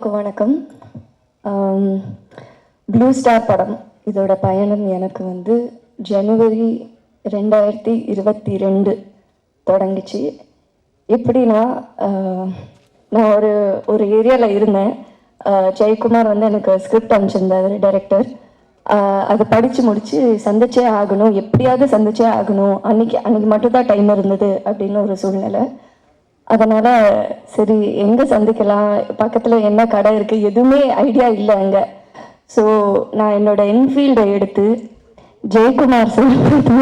எல்லாருக்கும் வணக்கம். Blue star படம் இதோட பயணம் எனக்கு வந்து ஜனவரி 2022 தொடங்கிச்சு. எப்படின்னா, நான் ஒரு ஏரியாவில் இருந்தேன். ஜெயக்குமார் வந்து எனக்கு ஸ்கிரிப்ட் அனுப்பிச்சிருந்தார், டைரக்டர். அதை படித்து முடித்து சந்திச்சே ஆகணும், எப்படியாவது சந்திச்சே ஆகணும், அன்னைக்கு மட்டும்தான் டைம் இருந்தது அப்படின்னு ஒரு சூழ்நிலை. அதனால் சரி எங்கே சந்திக்கலாம், பக்கத்தில் என்ன கடை இருக்குது, எதுவுமே ஐடியா இல்லை அங்கே. ஸோ நான் என்னோடய என்ஃபீல்டை எடுத்து ஜெயக்குமார் சொல்லிட்டு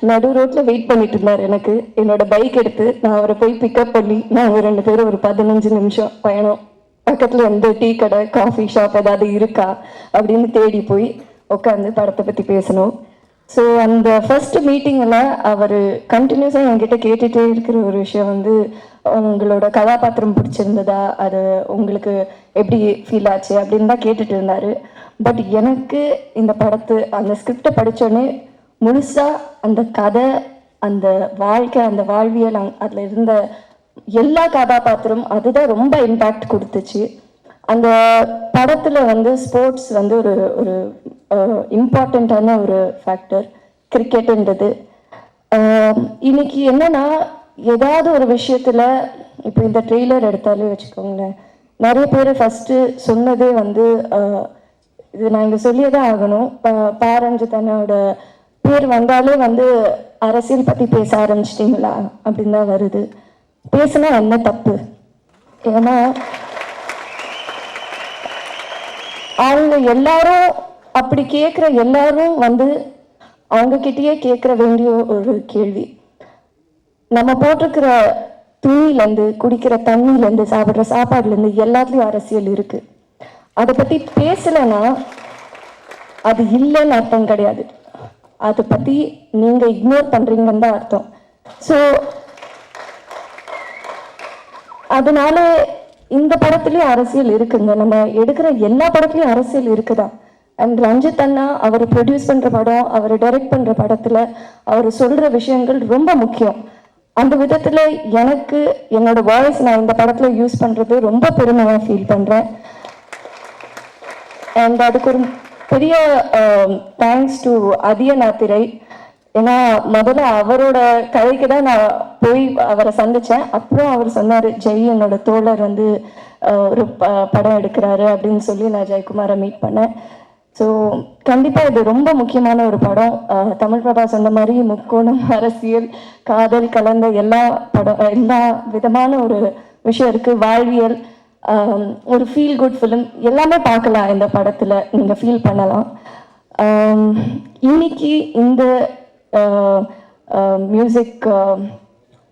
நடு ரோட்டில் வெயிட் பண்ணிட்டு இருந்தார். எனக்கு என்னோடய பைக் எடுத்து நான் அவரை போய் பிக்கப் பண்ணி நாங்கள் 2 பேரும் ஒரு 15 நிமிஷம் பயணம் பக்கத்தில் வந்து டீ கடை, காஃபி ஷாப் ஏதாவது இருக்கா அப்படின்னு தேடி போய் உட்காந்து படத்தை பற்றி பேசணும். ஸோ அந்த ஃபர்ஸ்ட் மீட்டிங்கில் அவர் கண்டினியூஸாக என்கிட்ட கேட்டுகிட்டே இருக்கிற ஒரு விஷயம் வந்து, உங்களோட கதாபாத்திரம் பிடிச்சிருந்ததா, அது உங்களுக்கு எப்படி ஃபீல் ஆச்சு அப்படின்னு தான் கேட்டுட்டு இருந்தார். பட் எனக்கு இந்த அந்த ஸ்கிரிப்டை படித்தோடனே முழுசாக அந்த கதை, அந்த வாழ்க்கை, அந்த வாழ்வியல், அதில் இருந்த எல்லா கதாபாத்திரம் அதுதான் ரொம்ப இம்பேக்ட் கொடுத்துச்சு. அந்த படத்தில் வந்து ஸ்போர்ட்ஸ் வந்து ஒரு இம்பார்ட்டண்ட்டான ஒரு ஃபேக்டர், கிரிக்கெட்டுன்றது. இன்னைக்கு என்னன்னா, ஏதாவது ஒரு விஷயத்தில் இப்போ இந்த ட்ரெய்லர் எடுத்தாலே வச்சுக்கோங்களேன், நிறைய பேர் ஃபஸ்ட்டு சொன்னதே வந்து இது நான் இங்கே சொல்லியே தான் ஆகணும், பாரஞ்சிதனோட பேர் வந்தாலே வந்து அரசியல் பற்றி பேச ஆரம்பிச்சிட்டிங்களா அப்படின்னு தான் வருது. பேசுனா என்ன தப்பு? ஏன்னா அவங்க எல்லாரும் அப்படி கேட்குற எல்லாரும் வந்து அவங்கக்கிட்டேயே கேட்குற வேண்டிய ஒரு கேள்வி, நம்ம போட்டிருக்கிற துணியிலேருந்து, குடிக்கிற தண்ணியிலேருந்து, சாப்பிட்ற சாப்பாடுலேருந்து எல்லாத்துலேயும் அரசியல் இருக்குது. அதை பற்றி பேசலைன்னா அது இல்லைன்னு அர்த்தம் கிடையாது, அதை பற்றி நீங்கள் இக்னோர் பண்ணுறீங்கன்னு தான் அர்த்தம். ஸோ அதனால இந்த படத்துலயும் அரசியல் இருக்குங்க, நம்ம எடுக்கிற எல்லா படத்துலயும் அரசியல் இருக்குதா. அண்ட் ரஞ்சித் அண்ணா அவர் ப்ரொடியூஸ் பண்ற படம், அவர் டைரக்ட் பண்ற படத்துல அவர் சொல்ற விஷயங்கள் ரொம்ப முக்கியம். அந்த விதத்துல எனக்கு என்னோட வாய்ஸ் நான் இந்த படத்துல யூஸ் பண்றது ரொம்ப பெருமையா ஃபீல் பண்றேன். அண்ட் அதுக்கு ஒரு பெரிய தேங்க்ஸ் டு அதியநாத்திரை. ஏன்னா முதல்ல அவரோட கதைக்கு தான் நான் போய் அவரை சந்தித்தேன். அப்புறம் அவர் சொன்னார், ஜெய் என்னோட தோழர் வந்து ஒரு படம் எடுக்கிறாரு அப்படின்னு சொல்லி நான் ஜெயக்குமாரை மீட் பண்ணேன். ஸோ கண்டிப்பாக இது ரொம்ப முக்கியமான ஒரு படம். தமிழ் பிரபா சொன்ன மாதிரி முக்கோணம், அரசியல், காதல் கலந்த எல்லா விதமான ஒரு விஷயம் இருக்குது. வாழ்வியல், ஒரு ஃபீல் குட் ஃபிலிம் எல்லாமே பார்க்கலாம் இந்த படத்தில், நீங்கள் ஃபீல் பண்ணலாம். இன்னைக்கு இந்த மியூசிக்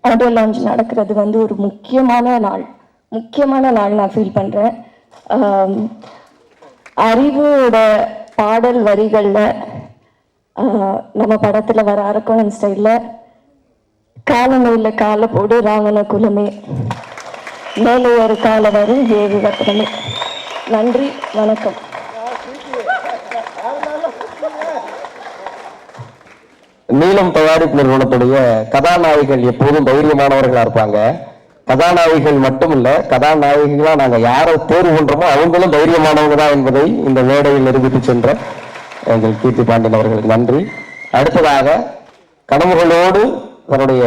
ஆடியோ லான்ச் நடக்கிறது வந்து ஒரு முக்கியமான நாள் நான் ஃபீல் பண்ணுறேன். அறிவோட பாடல் வரிகளில் நம்ம படத்தில் வர அரக்கோணம் ஸ்டைலில் காலமையில் காலை போடு ராவண குலமே, மேலே ஒரு காலை வரும் ஏவி வட்டமே. நன்றி, வணக்கம். நீலம் தயாரிப்பு நிறுவனத்துடைய கதாநாயகிகள் எப்போதும் தைரியமானவர்களா இருப்பாங்க. கதாநாயகிகள் மட்டும் இல்ல, கதாநாயகிகளா நாங்க யாரை தேர்வு பண்றோமோ அவங்களும் தைரியமானவங்க தான் என்பதை இந்த மேடையில் நிரூபித்து சென்ற எங்கள் கீர்த்தி பாண்டியன் அவர்களுக்கு நன்றி. அடுத்ததாக கனவுகளோடு தன்னுடைய